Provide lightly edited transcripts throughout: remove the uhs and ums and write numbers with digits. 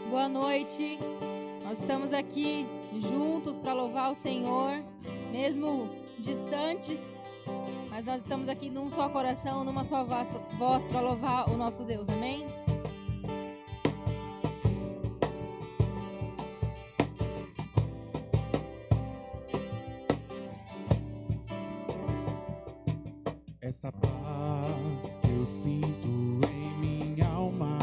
Boa noite. Nós estamos aqui juntos para louvar o Senhor, mesmo distantes, mas nós estamos aqui num só coração, numa só voz para louvar o nosso Deus. Amém? Esta paz que eu sinto em minha alma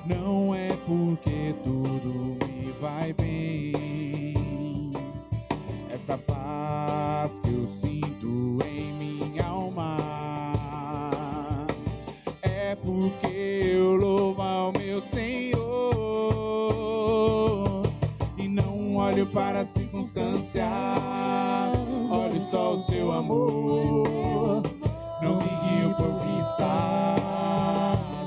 não é porque tudo me vai bem. Esta paz que eu sinto em minha alma é porque eu louvo ao meu Senhor e não olho para as circunstâncias. Olho só o seu amor, não me guio por vistas,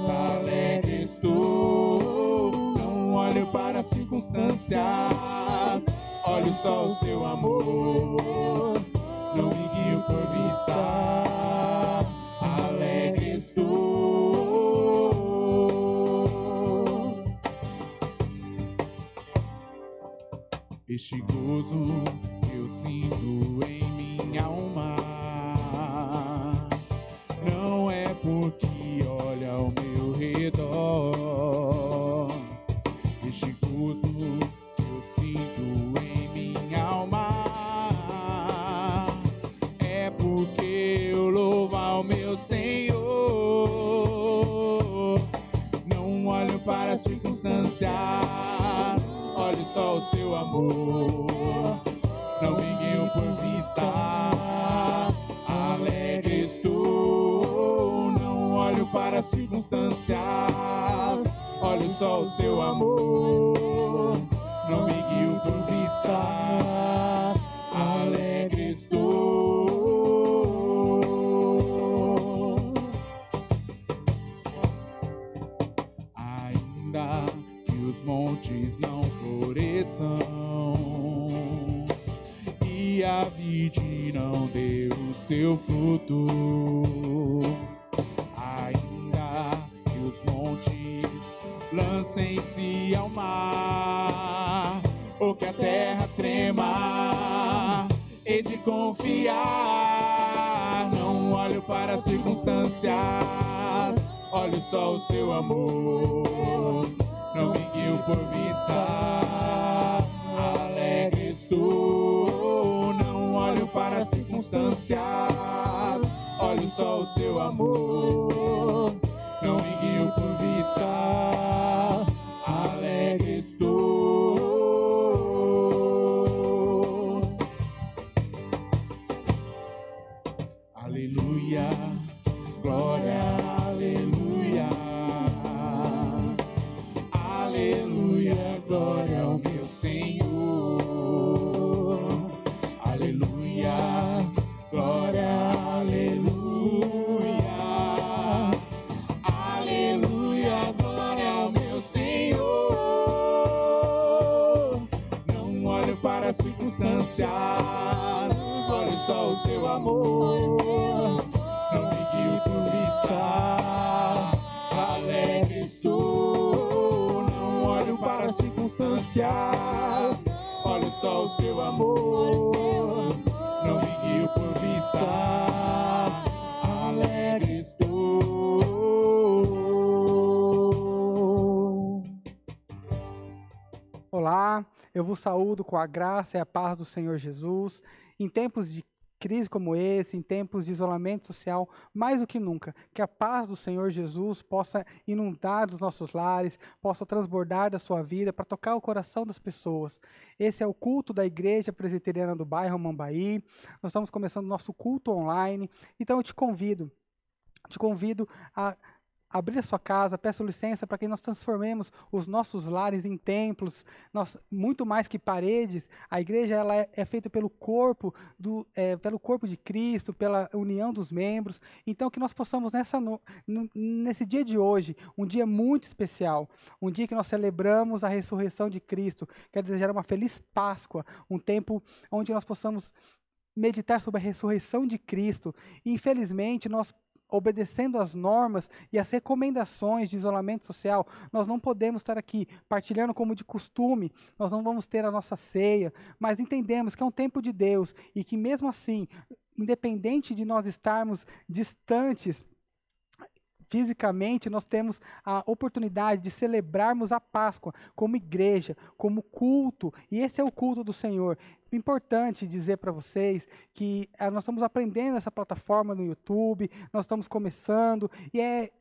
alegre estou. Não olho para as circunstâncias, olho só o seu amor, não me guio por vistas, alegre estou. Este gozo eu sinto em minha alma não é porque olha ao meu redor. Este gozo eu sinto em minha alma é porque eu louvo ao meu Senhor. Não olho para as circunstâncias, olho só o seu amor, não me guio por vista, alegre estou. Não olho para as circunstâncias, olho só o seu amor, não me guio por vista, alegre estou. Ainda que os montes não floresçam e a vide não dê o seu fruto, ainda que os montes lancem-se ao mar, ou que a terra trema, hei de confiar. Não olho para as circunstâncias, olho só o seu amor, não me guio por vista, alegre estou. Não olho para as circunstâncias, olho só o seu amor, não me guio por vista, alegre estou. Aleluia, glória, aleluia, aleluia, glória ao meu Senhor. Aleluia, glória, aleluia, aleluia, glória ao meu Senhor. Não olho para as circunstâncias, olho só o seu amor, não me guio por vista, alegre estou. Não olho para as circunstâncias, olho só o seu amor, não me guio por vista, alegre estou. Olá, eu vos saúdo com a graça e a paz do Senhor Jesus. Em tempos de crise como esse, em tempos de isolamento social, mais do que nunca, que a paz do Senhor Jesus possa inundar os nossos lares, possa transbordar da sua vida, para tocar o coração das pessoas. Esse é o culto da Igreja Presbiteriana do Bairro Mambaí. Nós estamos começando o nosso culto online, então eu te convido a abrir a sua casa, peço licença para que nós transformemos os nossos lares em templos. Muito mais que paredes, a igreja ela é feita pelo corpo de Cristo, pela união dos membros. Então que nós possamos nesse dia de hoje, um dia muito especial, um dia que nós celebramos a ressurreição de Cristo, quero desejar uma feliz Páscoa, um tempo onde nós possamos meditar sobre a ressurreição de Cristo. E, infelizmente, nós obedecendo às normas e às recomendações de isolamento social, nós não podemos estar aqui partilhando como de costume, nós não vamos ter a nossa ceia, mas entendemos que é um tempo de Deus e que mesmo assim, independente de nós estarmos distantes fisicamente, nós temos a oportunidade de celebrarmos a Páscoa como igreja, como culto, e esse é o culto do Senhor. Importante dizer para vocês que nós estamos aprendendo essa plataforma no YouTube, nós estamos começando, e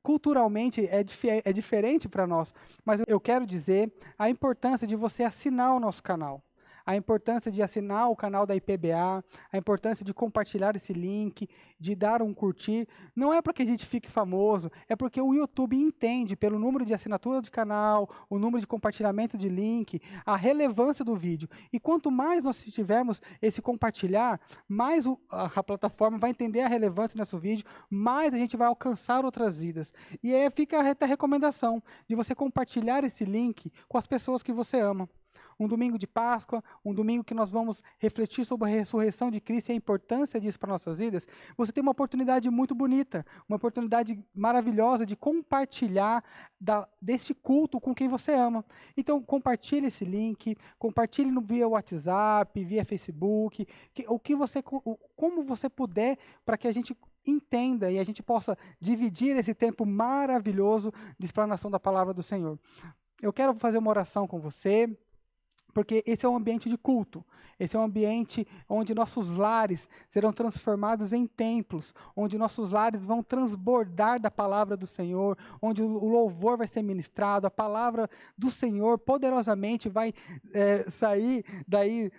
culturalmente é diferente para nós, mas eu quero dizer a importância de você assinar o nosso canal. A importância de assinar o canal da IPBA, a importância de compartilhar esse link, de dar um curtir, não é para que a gente fique famoso, é porque o YouTube entende, pelo número de assinatura de canal, o número de compartilhamento de link, a relevância do vídeo. E quanto mais nós tivermos esse compartilhar, mais a plataforma vai entender a relevância do nosso vídeo, mais a gente vai alcançar outras vidas. E aí fica a recomendação de você compartilhar esse link com as pessoas que você ama. Um domingo de Páscoa, um domingo que nós vamos refletir sobre a ressurreição de Cristo e a importância disso para nossas vidas, você tem uma oportunidade muito bonita, uma oportunidade maravilhosa de compartilhar deste culto com quem você ama. Então, compartilhe esse link, compartilhe via WhatsApp, via Facebook, como você puder, para que a gente entenda e a gente possa dividir esse tempo maravilhoso de explanação da palavra do Senhor. Eu quero fazer uma oração com você, porque esse é um ambiente de culto, esse é um ambiente onde nossos lares serão transformados em templos, onde nossos lares vão transbordar da palavra do Senhor, onde o louvor vai ser ministrado, a palavra do Senhor poderosamente vai sair daí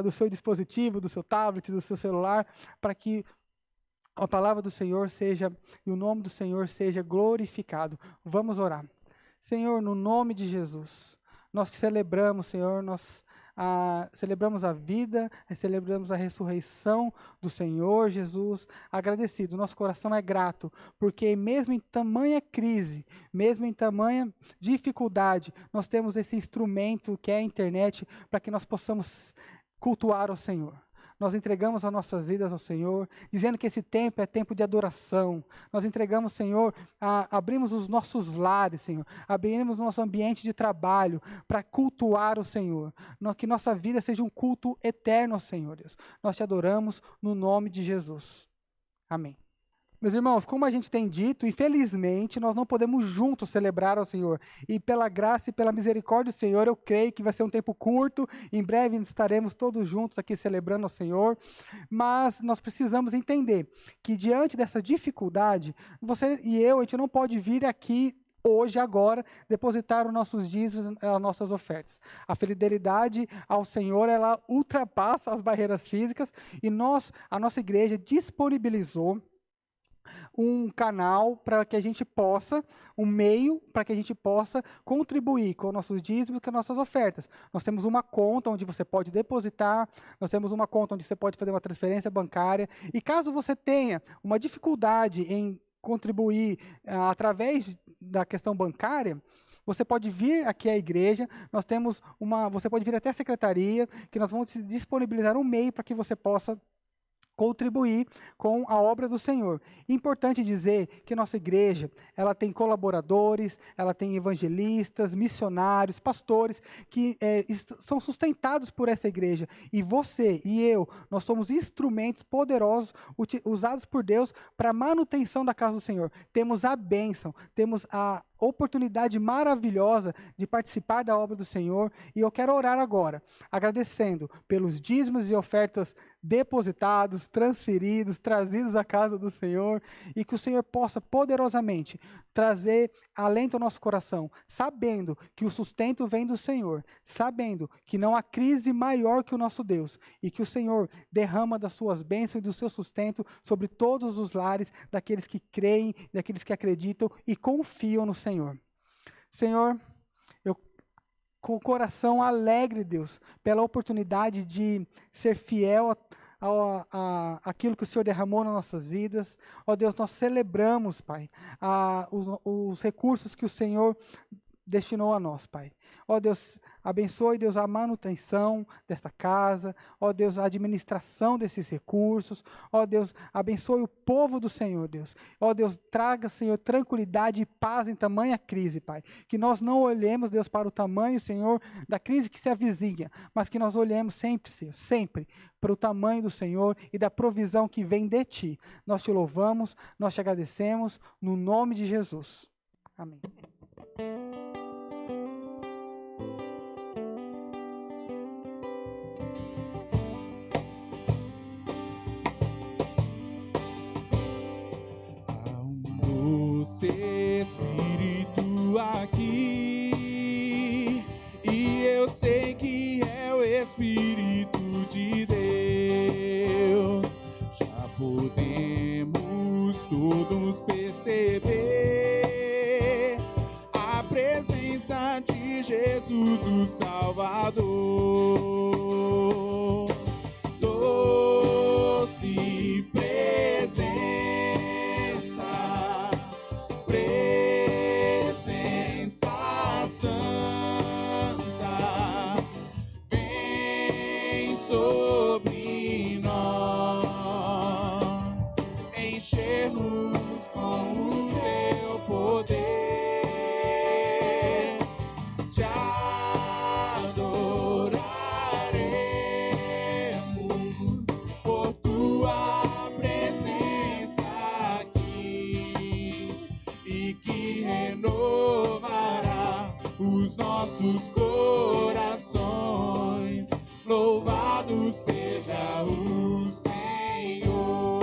do seu dispositivo, do seu tablet, do seu celular, para que a palavra do Senhor seja, e o nome do Senhor seja glorificado. Vamos orar. Senhor, no nome de Jesus, nós celebramos, Senhor, nós celebramos a vida, celebramos a ressurreição do Senhor Jesus, agradecido. Nosso coração é grato, porque mesmo em tamanha crise, mesmo em tamanha dificuldade, nós temos esse instrumento que é a internet, para que nós possamos cultuar o Senhor. Nós entregamos as nossas vidas ao Senhor, dizendo que esse tempo é tempo de adoração. Nós entregamos, Senhor, abrimos os nossos lares, Senhor, abrimos o nosso ambiente de trabalho para cultuar o Senhor. Que nossa vida seja um culto eterno ao Senhor, Deus. Nós te adoramos no nome de Jesus. Amém. Meus irmãos, como a gente tem dito, infelizmente, nós não podemos juntos celebrar ao Senhor. E pela graça e pela misericórdia do Senhor, eu creio que vai ser um tempo curto. Em breve estaremos todos juntos aqui celebrando ao Senhor. Mas nós precisamos entender que diante dessa dificuldade, você e eu, a gente não pode vir aqui hoje, agora, depositar os nossos dízimos, as nossas ofertas. A fidelidade ao Senhor, ela ultrapassa as barreiras físicas e a nossa igreja disponibilizou um canal para que a gente possa, um meio para que a gente possa contribuir com nossos dízimos e com nossas ofertas. Nós temos uma conta onde você pode depositar, nós temos uma conta onde você pode fazer uma transferência bancária, e caso você tenha uma dificuldade em contribuir através da questão bancária, você pode vir aqui à igreja, você pode vir até a secretaria, que nós vamos disponibilizar um meio para que você possa contribuir com a obra do Senhor. Importante dizer que nossa igreja, ela tem colaboradores, ela tem evangelistas, missionários, pastores, que são sustentados por essa igreja. E você e eu, nós somos instrumentos poderosos usados por Deus para a manutenção da casa do Senhor. Temos a bênção, temos a oportunidade maravilhosa de participar da obra do Senhor, e eu quero orar agora, agradecendo pelos dízimos e ofertas depositados, transferidos, trazidos à casa do Senhor, e que o Senhor possa poderosamente trazer alento ao nosso coração, sabendo que o sustento vem do Senhor, sabendo que não há crise maior que o nosso Deus, e que o Senhor derrama das suas bênçãos e do seu sustento sobre todos os lares daqueles que creem, daqueles que acreditam e confiam no Senhor. Senhor, eu com o coração alegre, Deus, pela oportunidade de ser fiel aquilo que o Senhor derramou nas nossas vidas. Ó Deus, nós celebramos, Pai, os recursos que o Senhor destinou a nós, Pai. Ó Deus, abençoe, Deus, a manutenção desta casa. Ó Deus, a administração desses recursos. Ó Deus, abençoe o povo do Senhor, Deus. Ó Deus, traga, Senhor, tranquilidade e paz em tamanha crise, Pai. Que nós não olhemos, Deus, para o tamanho, Senhor, da crise que se avizinha, mas que nós olhemos sempre, Senhor, sempre para o tamanho do Senhor e da provisão que vem de Ti. Nós te louvamos, nós te agradecemos, no nome de Jesus. Amém. Há um doce Espírito aqui, e eu sei que é o Espírito de Deus. Já podemos todos perceber a presença de Jesus, o Salvador. Doce presença, presença santa, vem sobre nós, encher-nos com o teu poder, te adoraremos por tua presença aqui, e que renovará os nossos corações. Louvado seja o Senhor.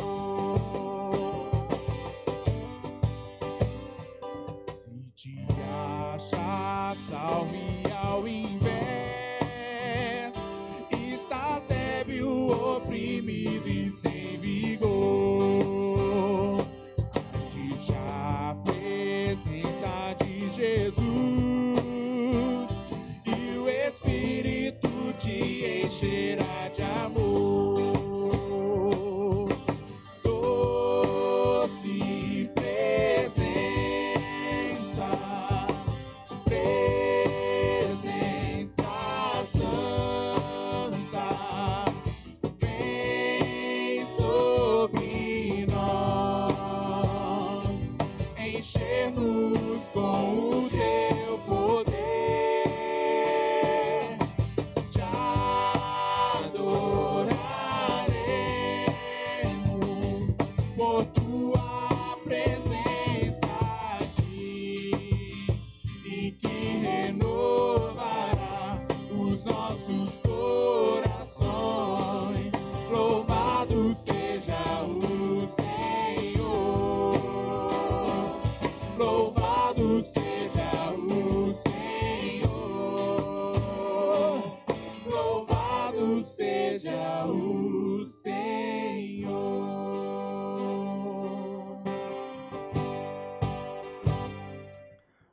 Se te achas salve ao invés, estás débil, oprimido e sem vigor, ante já a presença de Jesus, e o Espírito te encherá de amor. Doce presença, presença santa, vem sobre nós, encher-nos com o teu poder, te adoraremos por tua presença aqui, e que renovará os nossos corações. Louvado seja o Senhor. Louvado seja o Senhor. Louvado seja o Senhor.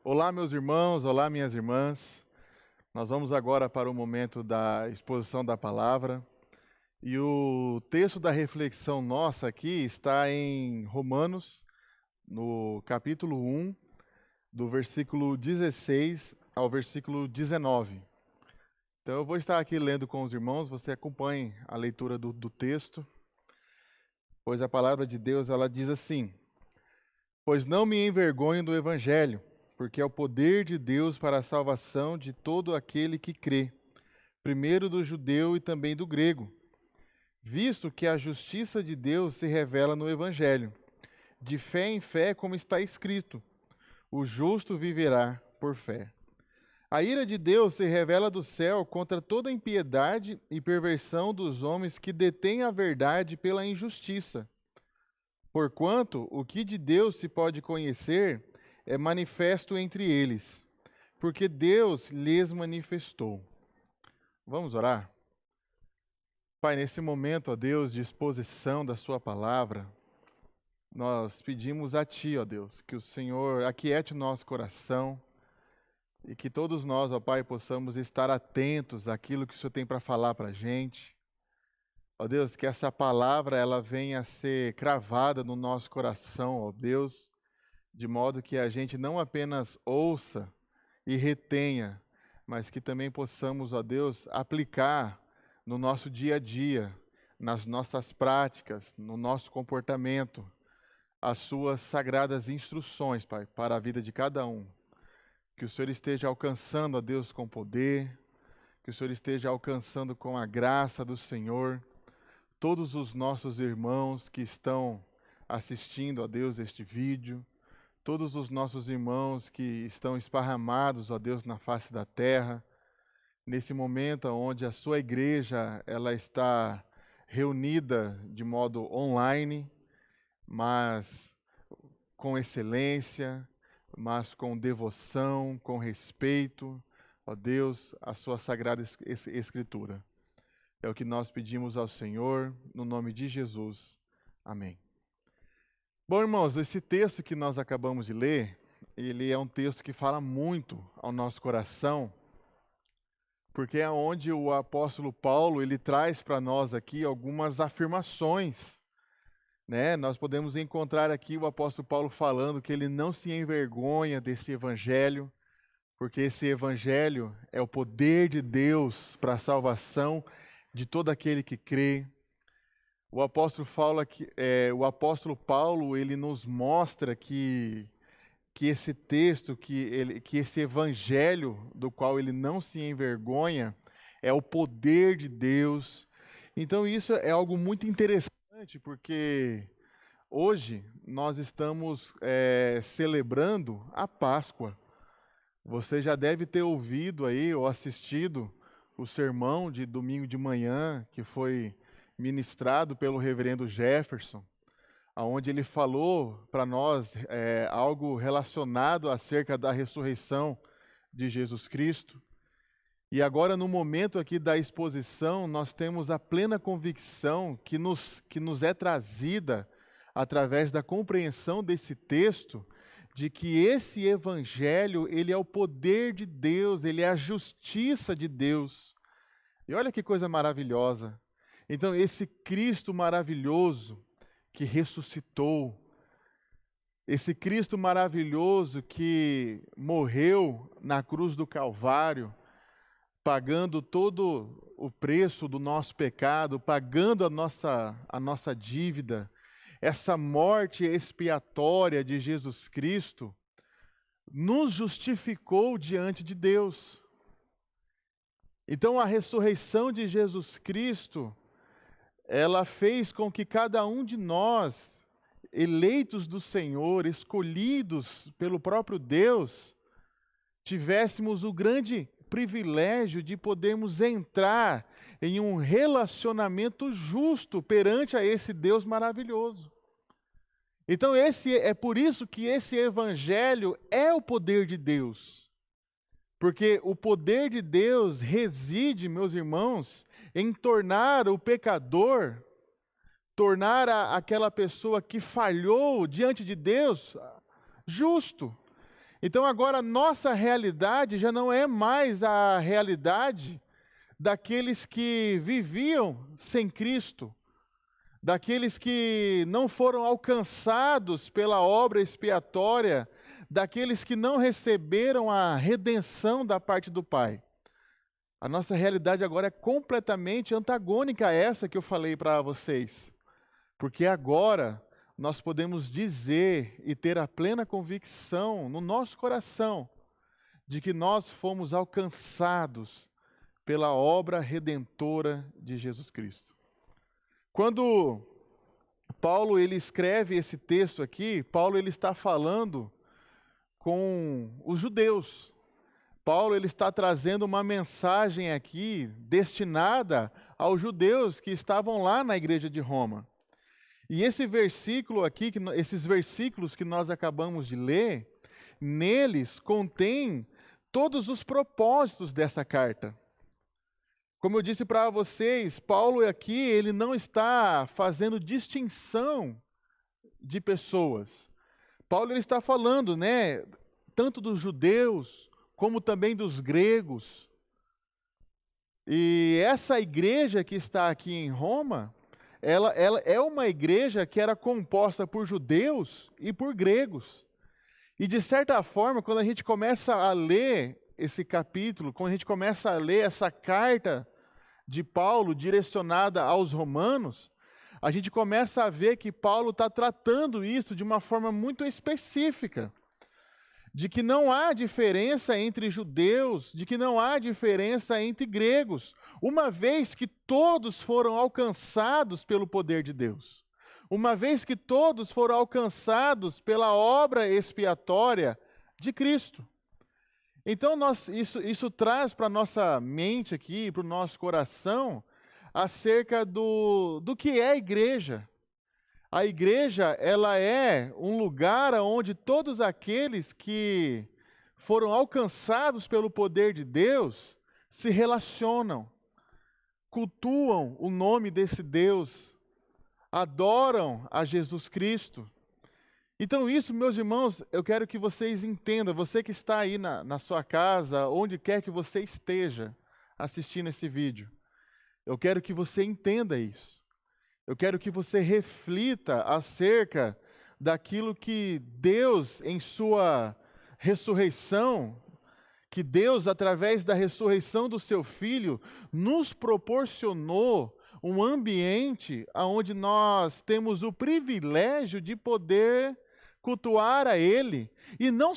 Olá, meus irmãos, olá, minhas irmãs. Nós vamos agora para o momento da exposição da palavra. E o texto da reflexão nossa aqui está em Romanos, no capítulo 1, do versículo 16 ao versículo 19. Então eu vou estar aqui lendo com os irmãos, você acompanhe a leitura do texto, pois a palavra de Deus ela diz assim: pois não me envergonho do evangelho, porque é o poder de Deus para a salvação de todo aquele que crê, primeiro do judeu e também do grego, visto que a justiça de Deus se revela no evangelho, de fé em fé, como está escrito: o justo viverá por fé. A ira de Deus se revela do céu contra toda impiedade e perversão dos homens que detêm a verdade pela injustiça. Porquanto o que de Deus se pode conhecer é manifesto entre eles, porque Deus lhes manifestou. Vamos orar? Pai, nesse momento, ó Deus, de exposição da sua palavra, nós pedimos a Ti, ó Deus, que o Senhor aquiete o nosso coração e que todos nós, ó Pai, possamos estar atentos àquilo que o Senhor tem para falar para a gente. Ó Deus, que essa palavra ela venha a ser cravada no nosso coração, ó Deus, de modo que a gente não apenas ouça e retenha, mas que também possamos, ó Deus, aplicar no nosso dia a dia, nas nossas práticas, no nosso comportamento, as suas sagradas instruções, Pai, para a vida de cada um. Que o Senhor esteja alcançando, ó Deus, com poder, que o Senhor esteja alcançando com a graça do Senhor todos os nossos irmãos que estão assistindo, ó Deus, este vídeo, todos os nossos irmãos que estão esparramados, ó Deus, na face da terra, nesse momento onde a sua igreja ela está reunida de modo online, mas com excelência, mas com devoção, com respeito, ó Deus, a sua sagrada Escritura. É o que nós pedimos ao Senhor, no nome de Jesus. Amém. Bom, irmãos, esse texto que nós acabamos de ler, ele é um texto que fala muito ao nosso coração, porque é onde o apóstolo Paulo, ele traz para nós aqui algumas afirmações, né? Nós podemos encontrar aqui o apóstolo Paulo falando que ele não se envergonha desse evangelho, porque esse evangelho é o poder de Deus para a salvação de todo aquele que crê. O apóstolo Paulo, ele nos mostra que esse texto, que esse evangelho do qual ele não se envergonha, é o poder de Deus. Então isso é algo muito interessante, porque hoje nós estamos celebrando a Páscoa. Você já deve ter ouvido aí ou assistido o sermão de domingo de manhã, que foi ministrado pelo reverendo Jefferson, onde ele falou para nós algo relacionado acerca da ressurreição de Jesus Cristo. E agora, no momento aqui da exposição, nós temos a plena convicção que nos é trazida através da compreensão desse texto, de que esse evangelho, ele é o poder de Deus, ele é a justiça de Deus. E olha que coisa maravilhosa. Então, esse Cristo maravilhoso que ressuscitou, esse Cristo maravilhoso que morreu na cruz do Calvário, pagando todo o preço do nosso pecado, pagando a nossa dívida, essa morte expiatória de Jesus Cristo, nos justificou diante de Deus. Então, a ressurreição de Jesus Cristo, ela fez com que cada um de nós, eleitos do Senhor, escolhidos pelo próprio Deus, tivéssemos o grande privilégio de podermos entrar em um relacionamento justo perante a esse Deus maravilhoso. Então, é por isso que esse evangelho é o poder de Deus. Porque o poder de Deus reside, meus irmãos, em tornar o pecador, tornar aquela pessoa que falhou diante de Deus justo. Então agora a nossa realidade já não é mais a realidade daqueles que viviam sem Cristo, daqueles que não foram alcançados pela obra expiatória, daqueles que não receberam a redenção da parte do Pai. A nossa realidade agora é completamente antagônica a essa que eu falei para vocês. Porque agora nós podemos dizer e ter a plena convicção no nosso coração de que nós fomos alcançados pela obra redentora de Jesus Cristo. Quando Paulo ele escreve esse texto aqui, Paulo ele está falando com os judeus. Paulo ele está trazendo uma mensagem aqui destinada aos judeus que estavam lá na igreja de Roma. E esse versículo aqui, esses versículos que nós acabamos de ler, neles contém todos os propósitos dessa carta. Como eu disse para vocês, Paulo aqui ele não está fazendo distinção de pessoas. Paulo ele está falando, né, tanto dos judeus como também dos gregos. E essa igreja que está aqui em Roma, ela é uma igreja que era composta por judeus e por gregos. E de certa forma, quando a gente começa a ler esse capítulo, quando a gente começa a ler essa carta de Paulo direcionada aos romanos, a gente começa a ver que Paulo está tratando isso de uma forma muito específica. De que não há diferença entre judeus, de que não há diferença entre gregos, uma vez que todos foram alcançados pelo poder de Deus, uma vez que todos foram alcançados pela obra expiatória de Cristo. Então, isso traz para a nossa mente aqui, para o nosso coração, acerca do que é a igreja. A igreja, ela é um lugar onde todos aqueles que foram alcançados pelo poder de Deus se relacionam, cultuam o nome desse Deus, adoram a Jesus Cristo. Então isso, meus irmãos, eu quero que vocês entendam, você que está aí na sua casa, onde quer que você esteja assistindo esse vídeo, eu quero que você entenda isso. Eu quero que você reflita acerca daquilo que Deus, em sua ressurreição, que Deus, através da ressurreição do seu Filho, nos proporcionou um ambiente onde nós temos o privilégio de poder cultuar a Ele, e não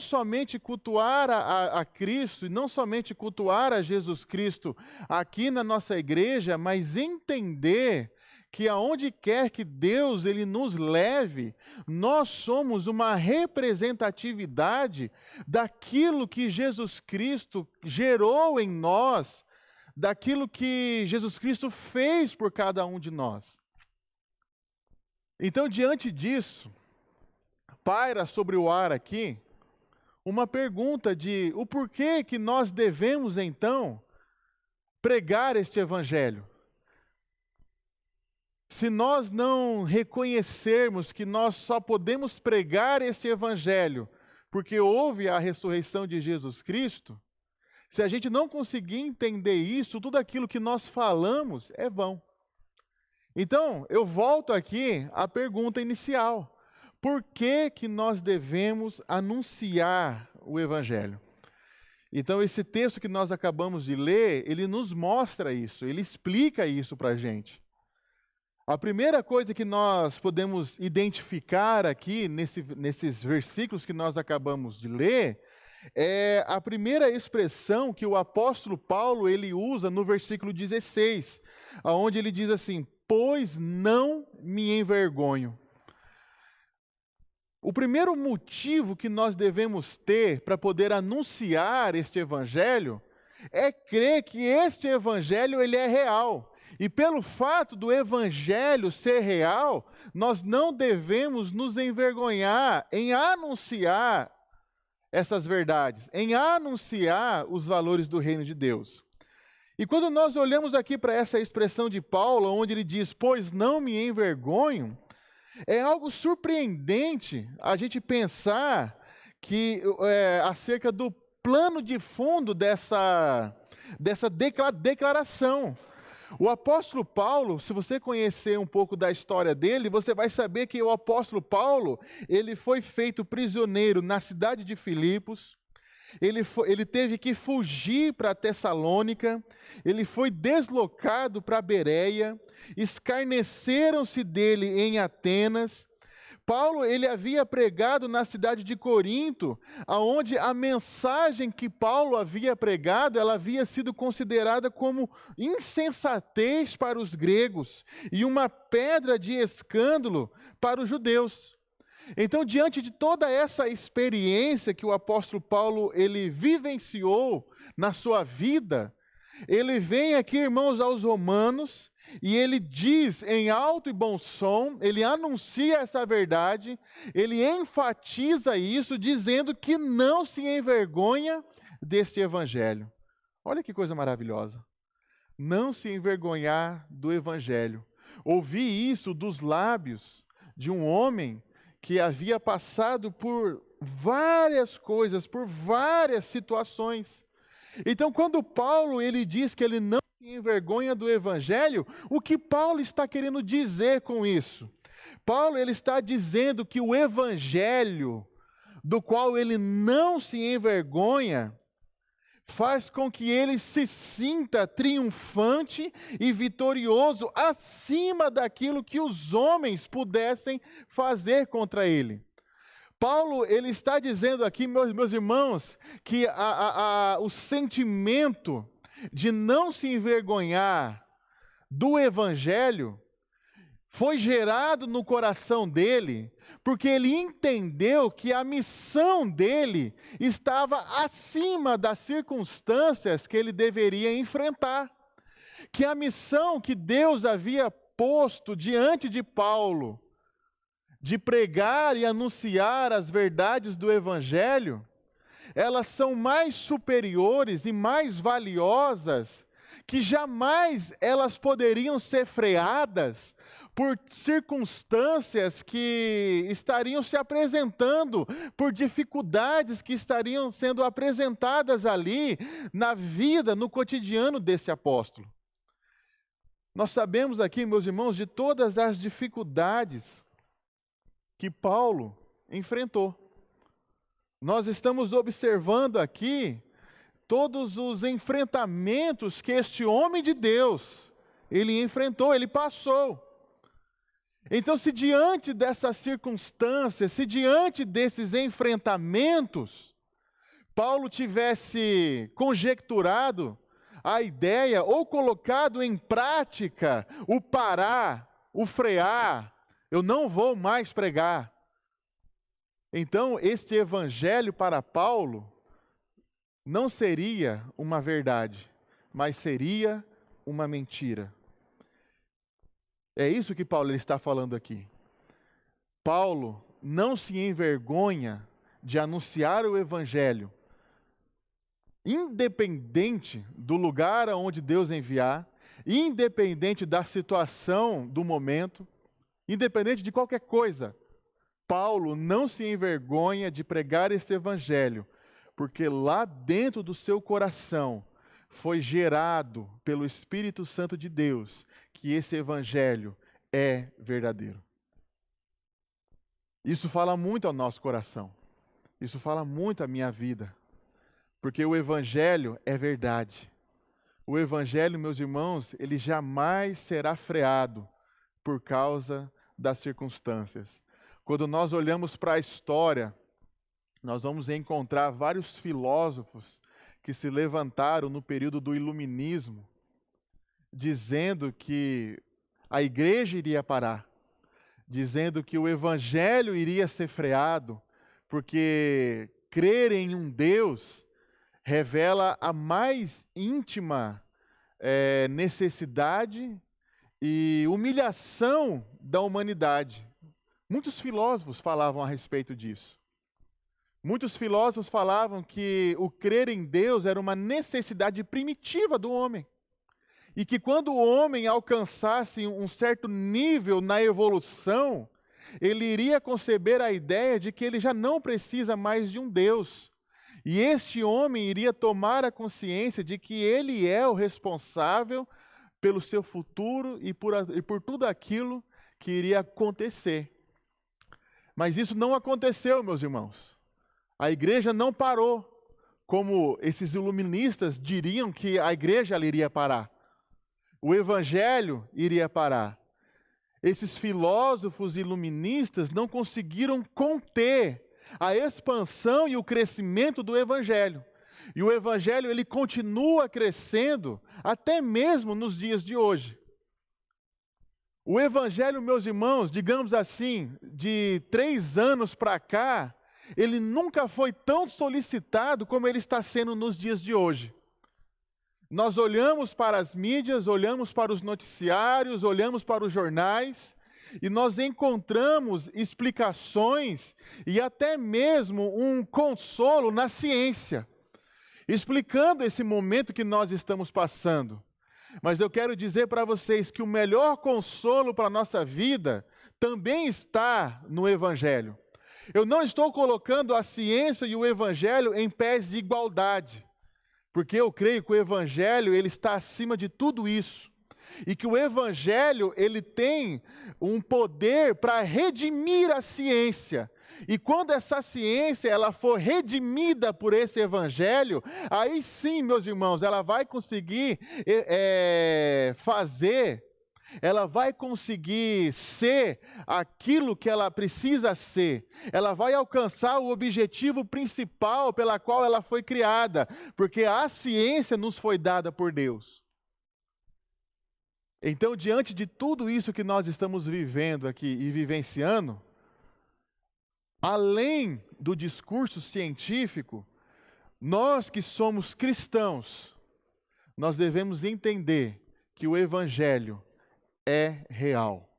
somente cultuar a Cristo, e não somente cultuar a Jesus Cristo aqui na nossa igreja, mas entender que aonde quer que Deus ele nos leve, nós somos uma representatividade daquilo que Jesus Cristo gerou em nós, daquilo que Jesus Cristo fez por cada um de nós. Então, diante disso, paira sobre o ar aqui uma pergunta de o porquê que nós devemos, então, pregar este evangelho. Se nós não reconhecermos que nós só podemos pregar esse evangelho porque houve a ressurreição de Jesus Cristo, se a gente não conseguir entender isso, tudo aquilo que nós falamos é vão. Então, eu volto aqui à pergunta inicial. Por que que nós devemos anunciar o evangelho? Então, esse texto que nós acabamos de ler, ele nos mostra isso, ele explica isso para a gente. A primeira coisa que nós podemos identificar aqui, nesses versículos que nós acabamos de ler, é a primeira expressão que o apóstolo Paulo ele usa no versículo 16, onde ele diz assim, pois não me envergonho. O primeiro motivo que nós devemos ter para poder anunciar este evangelho é crer que este evangelho ele é real. E pelo fato do evangelho ser real, nós não devemos nos envergonhar em anunciar essas verdades, em anunciar os valores do reino de Deus. E quando nós olhamos aqui para essa expressão de Paulo, onde ele diz, pois não me envergonho, é algo surpreendente a gente pensar que acerca do plano de fundo dessa declaração. O apóstolo Paulo, se você conhecer um pouco da história dele, você vai saber que o apóstolo Paulo, ele foi feito prisioneiro na cidade de Filipos, ele teve que fugir para Tessalônica, ele foi deslocado para Bereia, escarneceram-se dele em Atenas. Paulo, ele havia pregado na cidade de Corinto, onde a mensagem que Paulo havia pregado, ela havia sido considerada como insensatez para os gregos e uma pedra de escândalo para os judeus. Então, diante de toda essa experiência que o apóstolo Paulo, ele vivenciou na sua vida, ele vem aqui, irmãos, aos Romanos, e ele diz em alto e bom som, ele anuncia essa verdade, ele enfatiza isso, dizendo que não se envergonha desse evangelho. Olha que coisa maravilhosa. Não se envergonhar do evangelho. Ouvir isso dos lábios de um homem que havia passado por várias coisas, por várias situações. Então, quando Paulo ele diz que ele não se envergonha do evangelho, o que Paulo está querendo dizer com isso? Paulo ele está dizendo que o evangelho do qual ele não se envergonha, faz com que ele se sinta triunfante e vitorioso acima daquilo que os homens pudessem fazer contra ele. Paulo, ele está dizendo aqui, meus irmãos, que o sentimento de não se envergonhar do Evangelho foi gerado no coração dele, porque ele entendeu que a missão dele estava acima das circunstâncias que ele deveria enfrentar. Que a missão que Deus havia posto diante de Paulo, de pregar e anunciar as verdades do Evangelho, elas são mais superiores e mais valiosas, que jamais elas poderiam ser freadas por circunstâncias que estariam se apresentando, por dificuldades que estariam sendo apresentadas ali na vida, no cotidiano desse apóstolo. Nós sabemos aqui, meus irmãos, de todas as dificuldades que Paulo enfrentou. Nós estamos observando aqui todos os enfrentamentos que este homem de Deus, ele enfrentou, ele passou. Então, se diante dessas circunstâncias, se diante desses enfrentamentos, Paulo tivesse conjecturado a ideia ou colocado em prática o parar, o frear, eu não vou mais pregar. Então, este evangelho para Paulo não seria uma verdade, mas seria uma mentira. É isso que Paulo está falando aqui. Paulo não se envergonha de anunciar o evangelho, independente do lugar aonde Deus enviar, independente da situação do momento, independente de qualquer coisa. Paulo não se envergonha de pregar esse evangelho, porque lá dentro do seu coração foi gerado pelo Espírito Santo de Deus que esse evangelho é verdadeiro. Isso fala muito ao nosso coração. Isso fala muito à minha vida. Porque o evangelho é verdade. O evangelho, meus irmãos, ele jamais será freado por causa das circunstâncias. Quando nós olhamos para a história, nós vamos encontrar vários filósofos que se levantaram no período do iluminismo, dizendo que a igreja iria parar, dizendo que o evangelho iria ser freado, porque crer em um Deus revela a mais íntima necessidade e humilhação da humanidade. Muitos filósofos falavam a respeito disso. Muitos filósofos falavam que o crer em Deus era uma necessidade primitiva do homem. E que quando o homem alcançasse um certo nível na evolução, ele iria conceber a ideia de que ele já não precisa mais de um Deus. E este homem iria tomar a consciência de que ele é o responsável pelo seu futuro e por tudo aquilo que iria acontecer. Mas isso não aconteceu, meus irmãos. A igreja não parou, como esses iluministas diriam que a igreja iria parar. O evangelho iria parar. Esses filósofos iluministas não conseguiram conter a expansão e o crescimento do evangelho. E o evangelho, ele continua crescendo até mesmo nos dias de hoje. O evangelho, meus irmãos, digamos assim, de 3 anos para cá, ele nunca foi tão solicitado como ele está sendo nos dias de hoje. Nós olhamos para as mídias, olhamos para os noticiários, olhamos para os jornais, e nós encontramos explicações e até mesmo um consolo na ciência, explicando esse momento que nós estamos passando. Mas eu quero dizer para vocês que o melhor consolo para a nossa vida também está no Evangelho. Eu não estou colocando a ciência e o Evangelho em pés de igualdade, porque eu creio que o Evangelho ele está acima de tudo isso. E que o Evangelho ele tem um poder para redimir a ciência, E quando essa ciência ela for redimida por esse evangelho, aí sim, meus irmãos, ela vai conseguir ela vai conseguir ser aquilo que ela precisa ser. Ela vai alcançar o objetivo principal pela qual ela foi criada, porque a ciência nos foi dada por Deus. Então, diante de tudo isso que nós estamos vivendo aqui e vivenciando, além do discurso científico, nós que somos cristãos, nós devemos entender que o evangelho é real,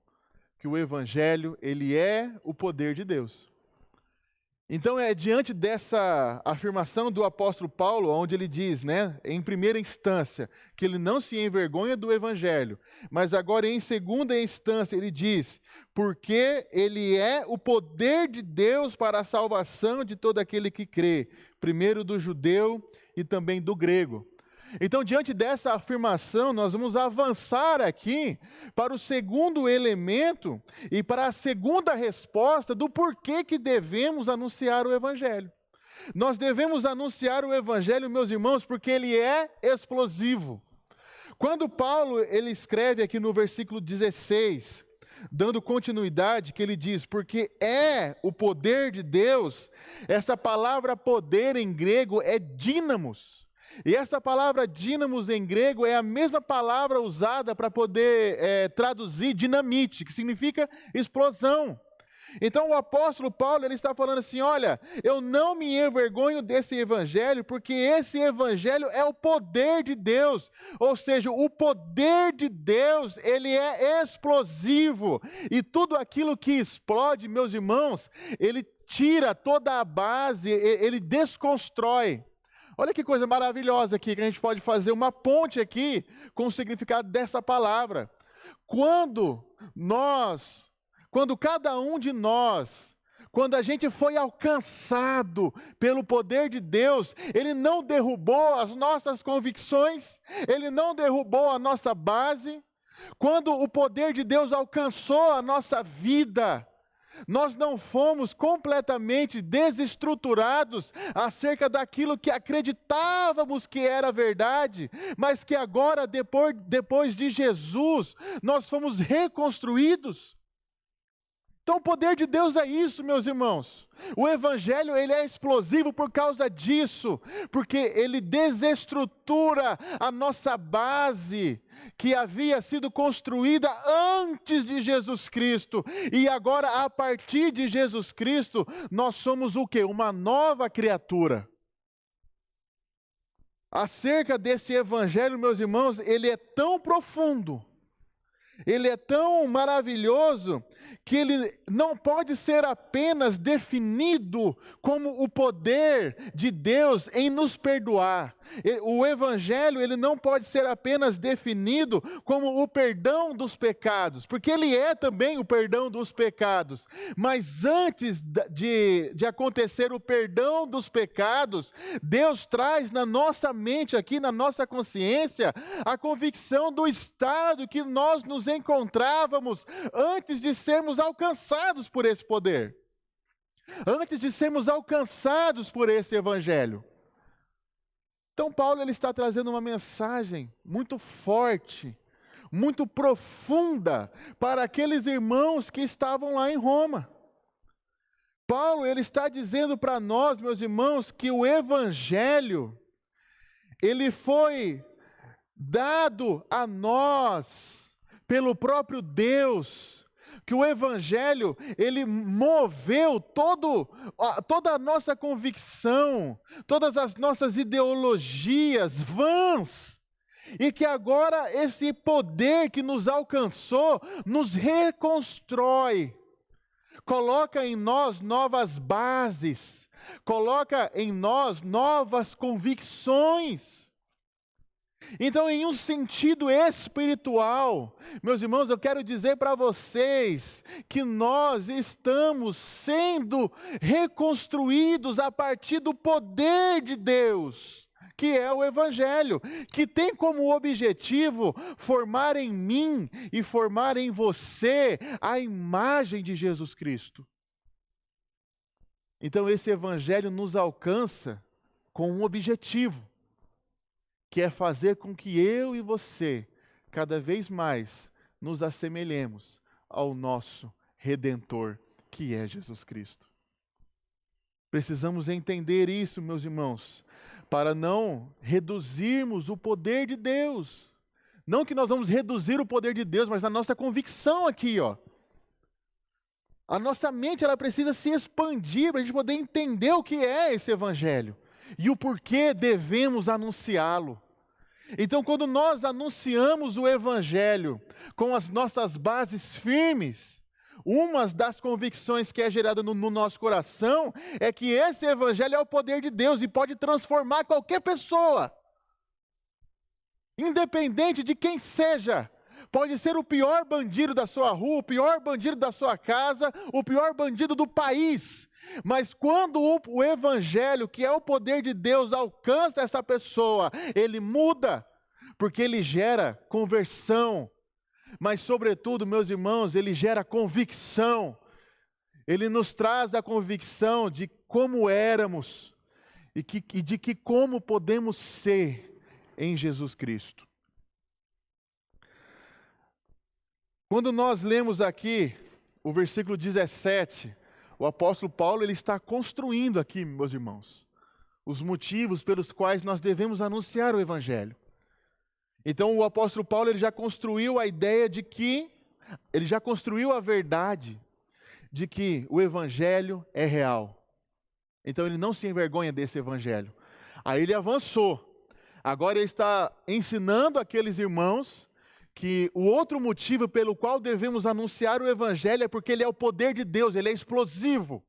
que o evangelho, ele é o poder de Deus. Então é diante dessa afirmação do apóstolo Paulo, onde ele diz, em primeira instância, que ele não se envergonha do evangelho, mas agora em segunda instância ele diz, porque ele é o poder de Deus para a salvação de todo aquele que crê, primeiro do judeu e também do grego. Então, diante dessa afirmação, nós vamos avançar aqui para o segundo elemento e para a segunda resposta do porquê que devemos anunciar o Evangelho. Nós devemos anunciar o Evangelho, meus irmãos, porque ele é explosivo. Quando Paulo ele escreve aqui no versículo 16, dando continuidade, que ele diz, porque é o poder de Deus, essa palavra poder em grego é dínamos. E essa palavra dínamos em grego é a mesma palavra usada para poder traduzir dinamite, que significa explosão. Então o apóstolo Paulo ele está falando assim, olha, eu não me envergonho desse evangelho, porque esse evangelho é o poder de Deus. Ou seja, o poder de Deus, ele é explosivo. E tudo aquilo que explode, meus irmãos, ele tira toda a base, ele desconstrói. Olha que coisa maravilhosa aqui, que a gente pode fazer uma ponte aqui com o significado dessa palavra. Quando cada um de nós, quando a gente foi alcançado pelo poder de Deus, ele não derrubou as nossas convicções, ele não derrubou a nossa base. Quando o poder de Deus alcançou a nossa vida, nós não fomos completamente desestruturados acerca daquilo que acreditávamos que era verdade, mas que agora, depois de Jesus, nós fomos reconstruídos. Então o poder de Deus é isso, meus irmãos. O evangelho ele é explosivo por causa disso, porque ele desestrutura a nossa base, que havia sido construída antes de Jesus Cristo, e agora a partir de Jesus Cristo, nós somos o quê? Uma nova criatura. Acerca desse evangelho, meus irmãos, ele é tão profundo, ele é tão maravilhoso, que ele não pode ser apenas definido como o poder de Deus em nos perdoar. O evangelho, ele não pode ser apenas definido como o perdão dos pecados, porque ele é também o perdão dos pecados. Mas antes de acontecer o perdão dos pecados, Deus traz na nossa mente aqui, na nossa consciência, a convicção do estado que nós nos encontrávamos antes de sermos alcançados por esse poder, antes de sermos alcançados por esse evangelho. Então Paulo ele está trazendo uma mensagem muito forte, muito profunda para aqueles irmãos que estavam lá em Roma. Paulo ele está dizendo para nós, meus irmãos, que o evangelho ele foi dado a nós pelo próprio Deus, que o evangelho, ele moveu toda a nossa convicção, todas as nossas ideologias vãs, e que agora esse poder que nos alcançou, nos reconstrói, coloca em nós novas bases, coloca em nós novas convicções. Então, em um sentido espiritual, meus irmãos, eu quero dizer para vocês que nós estamos sendo reconstruídos a partir do poder de Deus, que é o Evangelho, que tem como objetivo formar em mim e formar em você a imagem de Jesus Cristo. Então esse evangelho nos alcança com um objetivo, que é fazer com que eu e você, cada vez mais, nos assemelhemos ao nosso Redentor, que é Jesus Cristo. Precisamos entender isso, meus irmãos, para não reduzirmos o poder de Deus. Não que nós vamos reduzir o poder de Deus, mas a nossa convicção aqui, ó. A nossa mente, ela precisa se expandir para a gente poder entender o que é esse evangelho e o porquê devemos anunciá-lo. Então, quando nós anunciamos o evangelho com as nossas bases firmes, uma das convicções que é gerada no nosso coração é que esse evangelho é o poder de Deus e pode transformar qualquer pessoa, independente de quem seja. Pode ser o pior bandido da sua rua, o pior bandido da sua casa, o pior bandido do país. Mas quando o evangelho, que é o poder de Deus, alcança essa pessoa, ele muda, porque ele gera conversão. Mas, sobretudo, meus irmãos, ele gera convicção. Ele nos traz a convicção de como éramos e de que como podemos ser em Jesus Cristo. Quando nós lemos aqui o versículo 17, o apóstolo Paulo ele está construindo aqui, meus irmãos, os motivos pelos quais nós devemos anunciar o evangelho. Então o apóstolo Paulo ele já construiu a ideia de que, ele já construiu a verdade de que o evangelho é real. Então ele não se envergonha desse evangelho. Aí ele avançou. Agora ele está ensinando aqueles irmãos que o outro motivo pelo qual devemos anunciar o evangelho é porque ele é o poder de Deus, ele é explosivo.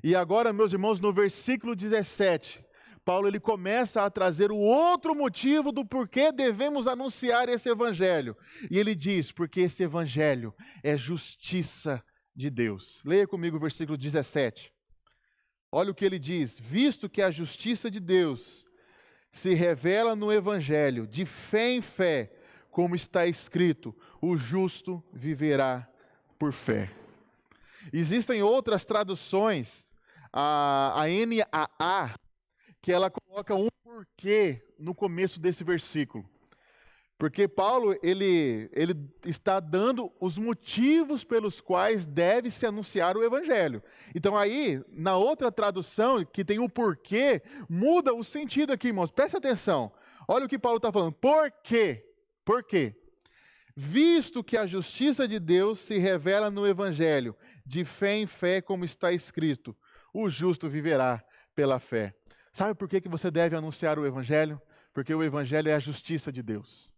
E agora, meus irmãos, no versículo 17, Paulo ele começa a trazer o outro motivo do porquê devemos anunciar esse evangelho. E ele diz, porque esse evangelho é justiça de Deus. Leia comigo o versículo 17. Olha o que ele diz: visto que a justiça de Deus se revela no evangelho, de fé em fé, como está escrito, o justo viverá por fé. Existem outras traduções, a NAA, que ela coloca um porquê no começo desse versículo. Porque Paulo, ele está dando os motivos pelos quais deve-se anunciar o evangelho. Então aí, na outra tradução, que tem o porquê, muda o sentido aqui, irmãos. Preste atenção. Olha o que Paulo está falando. Por quê? Por quê? Visto que a justiça de Deus se revela no evangelho, de fé em fé, como está escrito, o justo viverá pela fé. Sabe por que você deve anunciar o evangelho? Porque o evangelho é a justiça de Deus.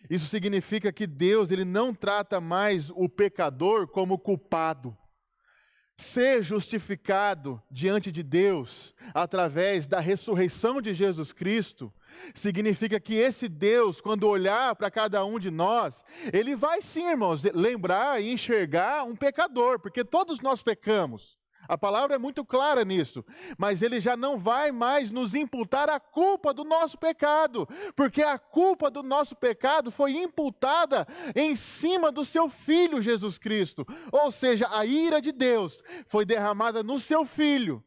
Isso significa que Deus ele não trata mais o pecador como culpado. Ser justificado diante de Deus através da ressurreição de Jesus Cristo significa que esse Deus, quando olhar para cada um de nós, ele vai sim, irmãos, lembrar e enxergar um pecador, porque todos nós pecamos. A palavra é muito clara nisso, mas ele já não vai mais nos imputar a culpa do nosso pecado, porque a culpa do nosso pecado foi imputada em cima do seu Filho Jesus Cristo, ou seja, a ira de Deus foi derramada no seu Filho,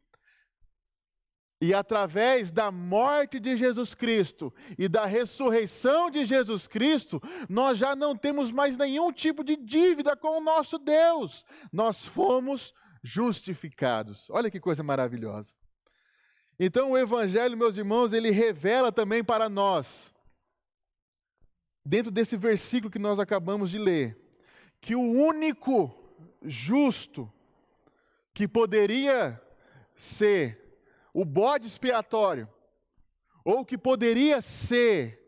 e através da morte de Jesus Cristo e da ressurreição de Jesus Cristo, nós já não temos mais nenhum tipo de dívida com o nosso Deus, nós fomos justificados. Olha que coisa maravilhosa. Então o evangelho, meus irmãos, ele revela também para nós, dentro desse versículo que nós acabamos de ler, que o único justo que poderia ser o bode expiatório, ou que poderia ser,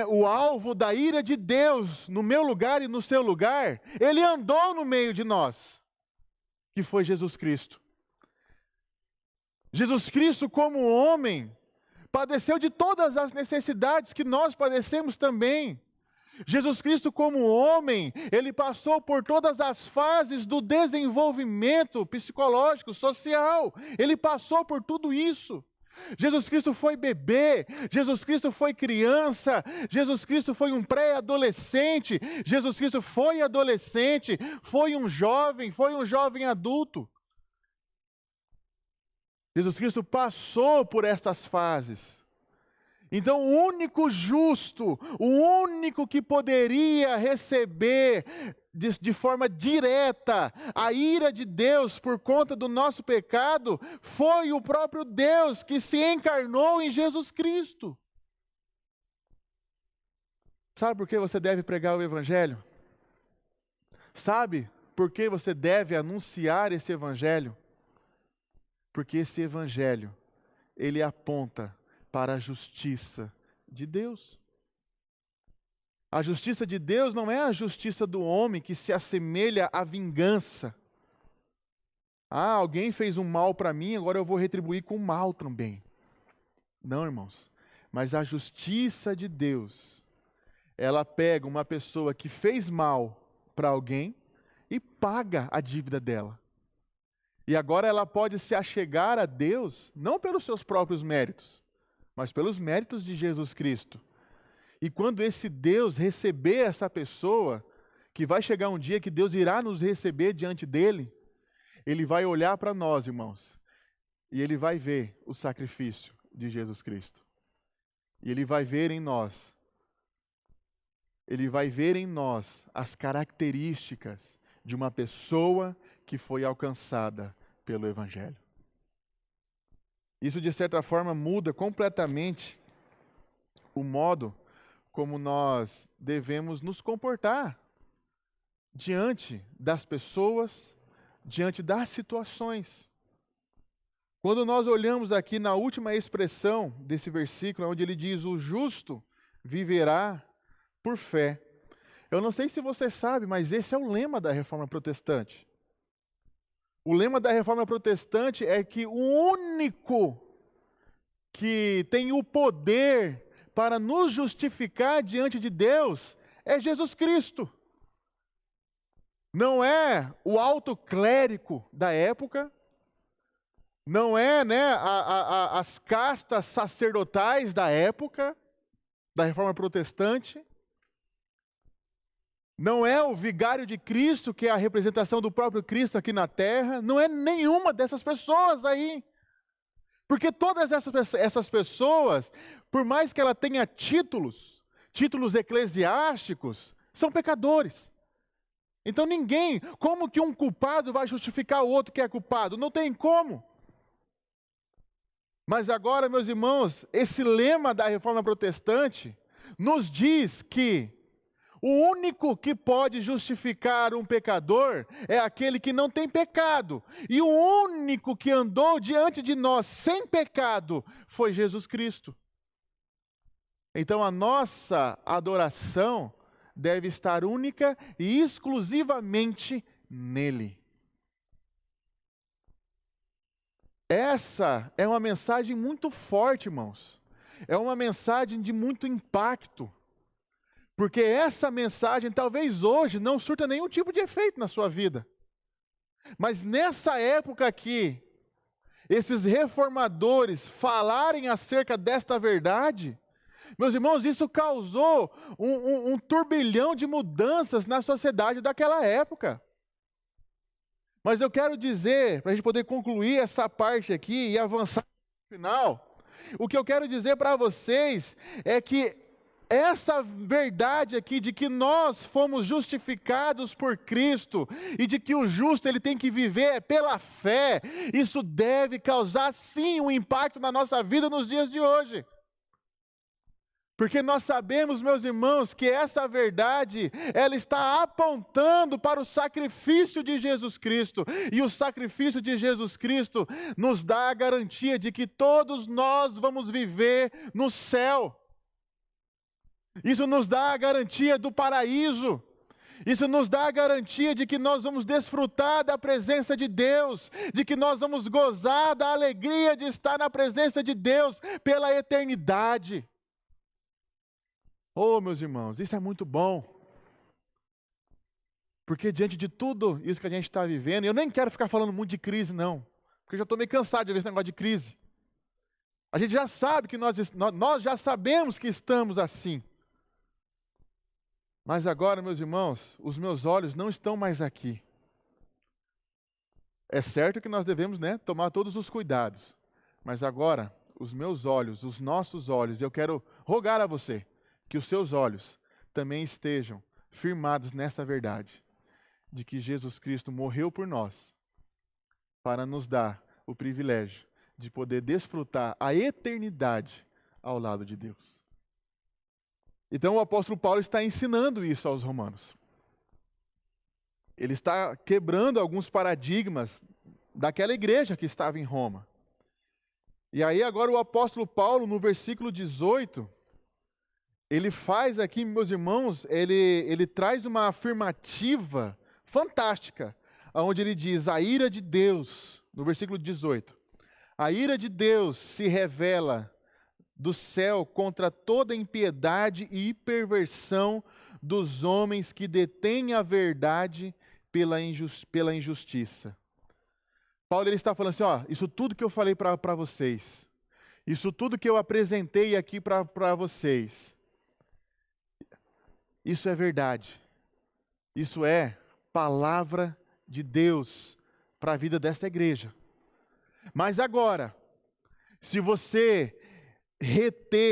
o alvo da ira de Deus no meu lugar e no seu lugar, ele andou no meio de nós, que foi Jesus Cristo. Jesus Cristo, como homem, padeceu de todas as necessidades que nós padecemos também. Jesus Cristo, como homem, ele passou por todas as fases do desenvolvimento psicológico, social. Ele passou por tudo isso. Jesus Cristo foi bebê, Jesus Cristo foi criança, Jesus Cristo foi um pré-adolescente, Jesus Cristo foi adolescente, foi um jovem adulto. Jesus Cristo passou por estas fases. Então, o único justo, o único que poderia receber de forma direta a ira de Deus por conta do nosso pecado, foi o próprio Deus que se encarnou em Jesus Cristo. Sabe por que você deve pregar o Evangelho? Sabe por que você deve anunciar esse Evangelho? Porque esse Evangelho, ele aponta para a justiça de Deus. A justiça de Deus não é a justiça do homem que se assemelha à vingança. Ah, alguém fez um mal para mim, agora eu vou retribuir com mal também. Não, irmãos. Mas a justiça de Deus, ela pega uma pessoa que fez mal para alguém e paga a dívida dela. E agora ela pode se achegar a Deus, não pelos seus próprios méritos, mas pelos méritos de Jesus Cristo. E quando esse Deus receber essa pessoa, que vai chegar um dia que Deus irá nos receber diante dele, ele vai olhar para nós, irmãos, e ele vai ver o sacrifício de Jesus Cristo. E ele vai ver em nós, as características de uma pessoa que foi alcançada pelo Evangelho. Isso, de certa forma, muda completamente o modo como nós devemos nos comportar diante das pessoas, diante das situações. Quando nós olhamos aqui na última expressão desse versículo, onde ele diz: o justo viverá por fé. Eu não sei se você sabe, mas esse é o lema da Reforma Protestante. O lema da Reforma Protestante é que o único que tem o poder para nos justificar diante de Deus é Jesus Cristo. Não é o alto clérigo da época, não é, as castas sacerdotais da época, da Reforma Protestante, não é o vigário de Cristo, que é a representação do próprio Cristo aqui na terra, não é nenhuma dessas pessoas aí. Porque todas essas pessoas, por mais que ela tenha títulos eclesiásticos, são pecadores. Então como que um culpado vai justificar o outro que é culpado? Não tem como. Mas agora, meus irmãos, esse lema da Reforma Protestante nos diz que o único que pode justificar um pecador é aquele que não tem pecado. E o único que andou diante de nós sem pecado foi Jesus Cristo. Então a nossa adoração deve estar única e exclusivamente nele. Essa é uma mensagem muito forte, irmãos. É uma mensagem de muito impacto. Porque essa mensagem talvez hoje não surta nenhum tipo de efeito na sua vida. Mas nessa época aqui, esses reformadores falarem acerca desta verdade, meus irmãos, isso causou um turbilhão de mudanças na sociedade daquela época. Mas eu quero dizer, para a gente poder concluir essa parte aqui e avançar no final, o que eu quero dizer para vocês é que essa verdade aqui de que nós fomos justificados por Cristo e de que o justo ele tem que viver pela fé, isso deve causar sim um impacto na nossa vida nos dias de hoje. Porque nós sabemos, meus irmãos, que essa verdade, ela está apontando para o sacrifício de Jesus Cristo. E o sacrifício de Jesus Cristo nos dá a garantia de que todos nós vamos viver no céu. Isso nos dá a garantia do paraíso. Isso nos dá a garantia de que nós vamos desfrutar da presença de Deus, de que nós vamos gozar da alegria de estar na presença de Deus pela eternidade. Oh, meus irmãos, isso é muito bom. Porque diante de tudo isso que a gente está vivendo, eu nem quero ficar falando muito de crise, não. Porque eu já estou meio cansado de ver esse negócio de crise. A gente já sabe que nós já sabemos que estamos assim. Mas agora, meus irmãos, os meus olhos não estão mais aqui. É certo que nós devemos, tomar todos os cuidados. Mas agora, os meus olhos, os nossos olhos, eu quero rogar a você que os seus olhos também estejam firmados nessa verdade, de que Jesus Cristo morreu por nós, para nos dar o privilégio de poder desfrutar a eternidade ao lado de Deus. Então o apóstolo Paulo está ensinando isso aos romanos. Ele está quebrando alguns paradigmas daquela igreja que estava em Roma. E aí agora o apóstolo Paulo, no versículo 18, ele faz aqui, meus irmãos, ele traz uma afirmativa fantástica, onde ele diz: a ira de Deus, no versículo 18, a ira de Deus se revela do céu contra toda impiedade e perversão dos homens que detêm a verdade pela injustiça. Paulo ele está falando assim, isso tudo que eu falei para vocês, isso tudo que eu apresentei aqui para vocês, isso é verdade, isso é palavra de Deus para a vida desta igreja. Mas agora, se você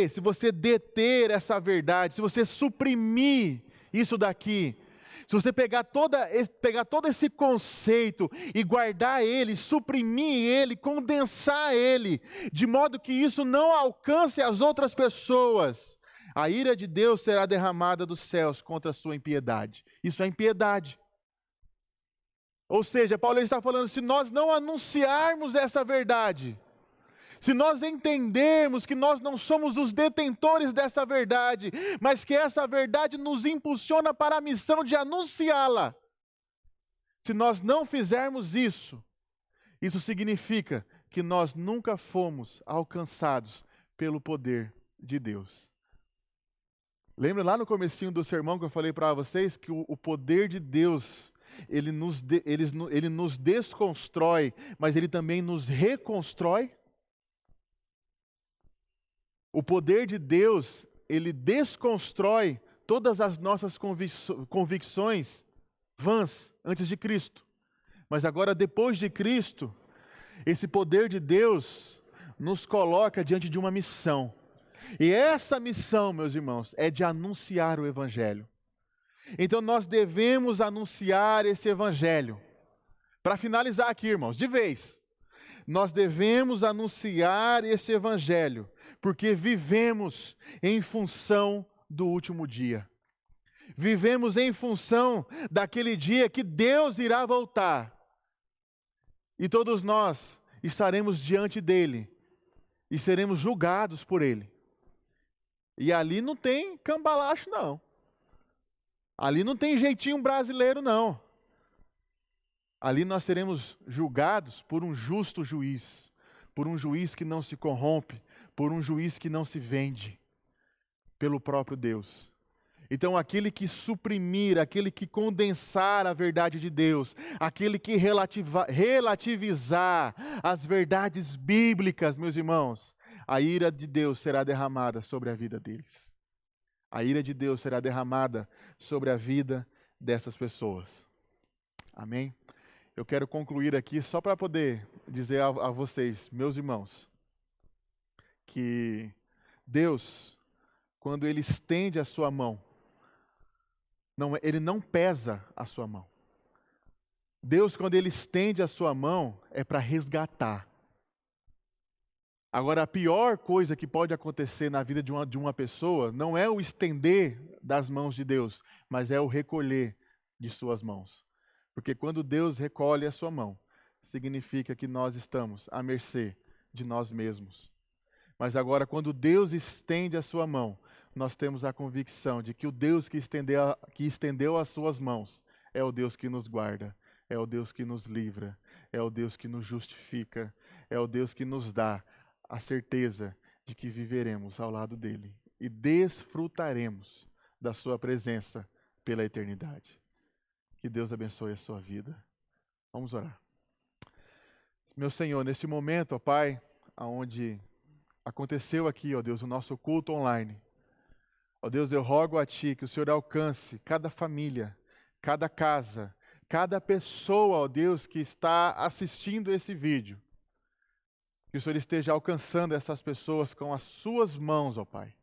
se você deter essa verdade, se você suprimir isso daqui, se você pegar todo esse conceito e guardar ele, suprimir ele, condensar ele, de modo que isso não alcance as outras pessoas, a ira de Deus será derramada dos céus contra a sua impiedade. Isso é impiedade. Ou seja, Paulo está falando, se nós não anunciarmos essa verdade, se nós entendermos que nós não somos os detentores dessa verdade, mas que essa verdade nos impulsiona para a missão de anunciá-la, se nós não fizermos isso, isso significa que nós nunca fomos alcançados pelo poder de Deus. Lembra lá no comecinho do sermão que eu falei para vocês que o poder de Deus, ele nos desconstrói, mas ele também nos reconstrói? O poder de Deus, ele desconstrói todas as nossas convicções vãs antes de Cristo. Mas agora, depois de Cristo, esse poder de Deus nos coloca diante de uma missão. E essa missão, meus irmãos, é de anunciar o Evangelho. Então nós devemos anunciar esse Evangelho. Para finalizar aqui, irmãos, de vez, nós devemos anunciar esse Evangelho, porque vivemos em função do último dia. Vivemos em função daquele dia que Deus irá voltar. E todos nós estaremos diante dele e seremos julgados por ele. E ali não tem cambalacho, não. Ali não tem jeitinho brasileiro, não. Ali nós seremos julgados por um justo juiz, por um juiz que não se corrompe, por um juiz que não se vende, pelo próprio Deus. Então aquele que suprimir, aquele que condensar a verdade de Deus, aquele que relativizar as verdades bíblicas, meus irmãos, a ira de Deus será derramada sobre a vida deles. A ira de Deus será derramada sobre a vida dessas pessoas. Amém? Eu quero concluir aqui só para poder dizer a vocês, meus irmãos, que Deus, quando Ele estende a sua mão, Ele não pesa a sua mão. Deus, quando Ele estende a sua mão, é para resgatar. Agora, a pior coisa que pode acontecer na vida de uma pessoa não é o estender das mãos de Deus, mas é o recolher de suas mãos. Porque quando Deus recolhe a sua mão, significa que nós estamos à mercê de nós mesmos. Mas agora, quando Deus estende a sua mão, nós temos a convicção de que o Deus que estendeu as suas mãos é o Deus que nos guarda, é o Deus que nos livra, é o Deus que nos justifica, é o Deus que nos dá a certeza de que viveremos ao lado dele e desfrutaremos da sua presença pela eternidade. Que Deus abençoe a sua vida. Vamos orar. Meu Senhor, nesse momento, ó Pai, onde aconteceu aqui, ó Deus, o nosso culto online, ó Deus, eu rogo a Ti que o Senhor alcance cada família, cada casa, cada pessoa, ó Deus, que está assistindo esse vídeo. Que o Senhor esteja alcançando essas pessoas com as suas mãos, ó Pai.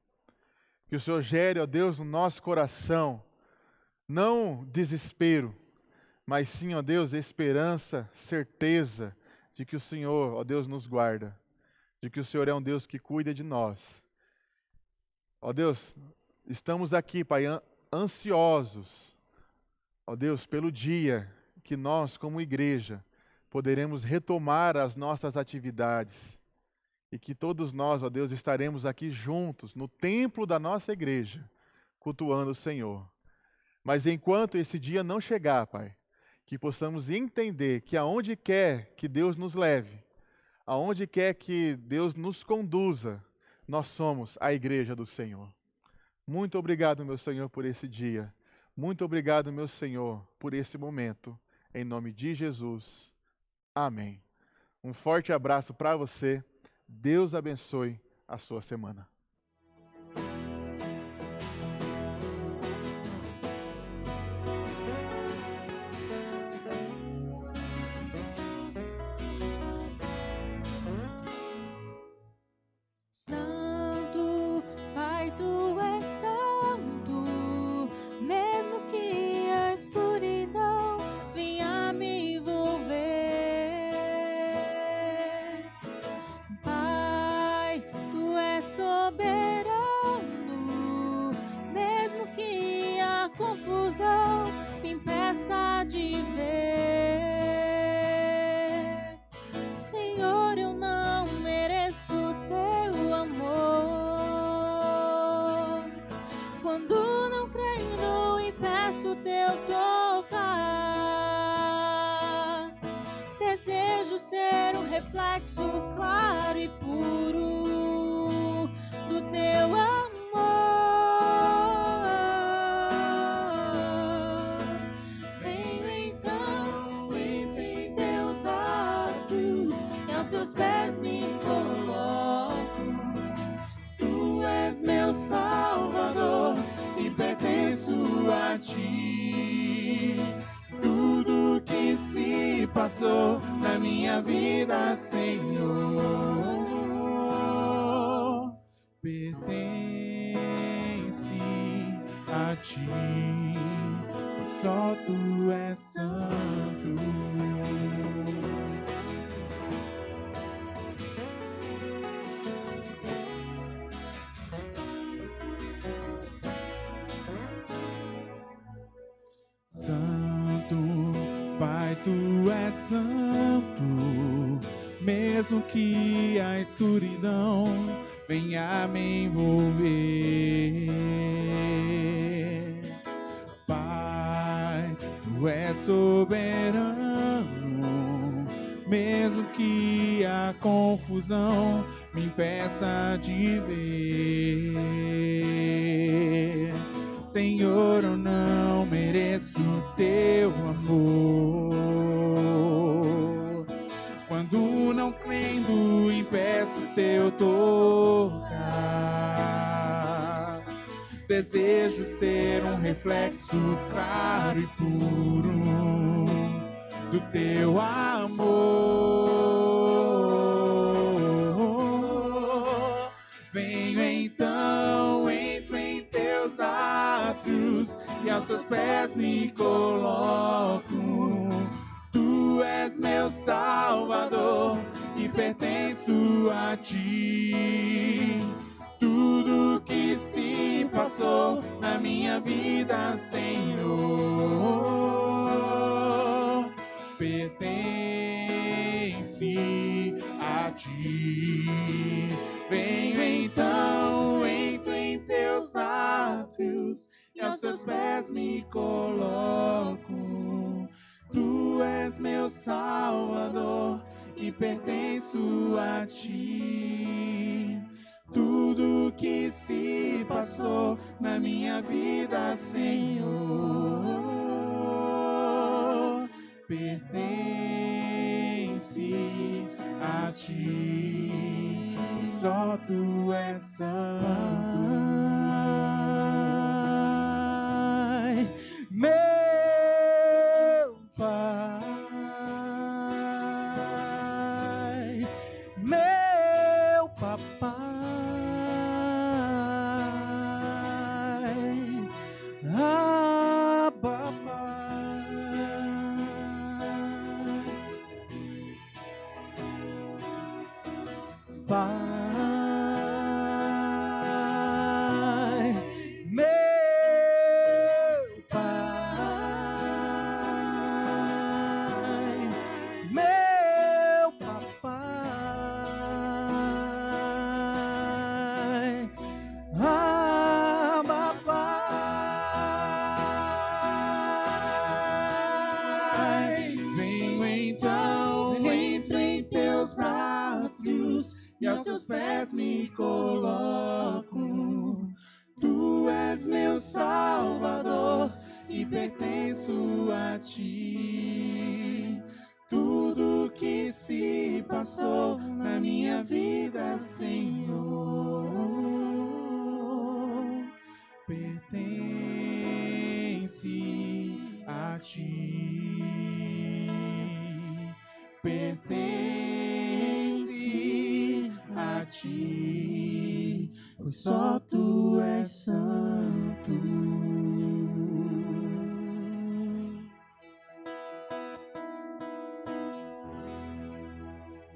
Que o Senhor gere, ó Deus, no nosso coração, não desespero, mas sim, ó Deus, esperança, certeza de que o Senhor, ó Deus, nos guarda, de que o Senhor é um Deus que cuida de nós. Ó Deus, estamos aqui, Pai, ansiosos, ó Deus, pelo dia que nós, como igreja, poderemos retomar as nossas atividades e que todos nós, ó Deus, estaremos aqui juntos no templo da nossa igreja, cultuando o Senhor. Mas enquanto esse dia não chegar, Pai, que possamos entender que aonde quer que Deus nos leve, aonde quer que Deus nos conduza, nós somos a igreja do Senhor. Muito obrigado, meu Senhor, por esse dia. Muito obrigado, meu Senhor, por esse momento. Em nome de Jesus. Amém. Um forte abraço para você. Deus abençoe a sua semana. Santo, Pai, tu és santo, mesmo que a escuridão venha me envolver. Pai, tu és soberano, mesmo que a confusão me impeça de ver. Senhor, eu não mereço teu amor. Quando não creio e peço teu tocar, desejo ser um reflexo claro e puro do teu amor. Venho então, entro em teus átrios e aos teus pés me coloco. Tu és meu Salvador e pertenço a ti. Tudo que se passou na minha vida, Senhor, pertence a ti. Só tu és santo. Santo, Pai, tu és santo, mesmo que a escuridão venha me envolver. Pai, tu és soberano, mesmo que a confusão me impeça de ver. Senhor, eu não mereço teu amor. Quando não crendo, impeço teu tocar. Desejo ser um reflexo claro e puro do teu amor. Venho então, entro em teus átrios e aos teus pés me coloco. Tu és meu Salvador e pertenço a ti. Tudo que se passou na minha vida, Senhor, pertence a ti. Venho então, entro em teus átrios e aos teus pés me coloco. Tu és meu Salvador e pertenço a ti. Tudo que se passou na minha vida, Senhor, pertence a ti. Só tu és santo. Meu Pai, meu Abba, Pai, meu Pai, meu papai, Abba, Pai. Venho então, entro em teus átrios e aos teus pés me coloco. Tu és meu Salvador e pertenço a ti. Tudo que se passou na minha vida, Senhor, pertence a ti. Pertence a ti, pois só tu és santo.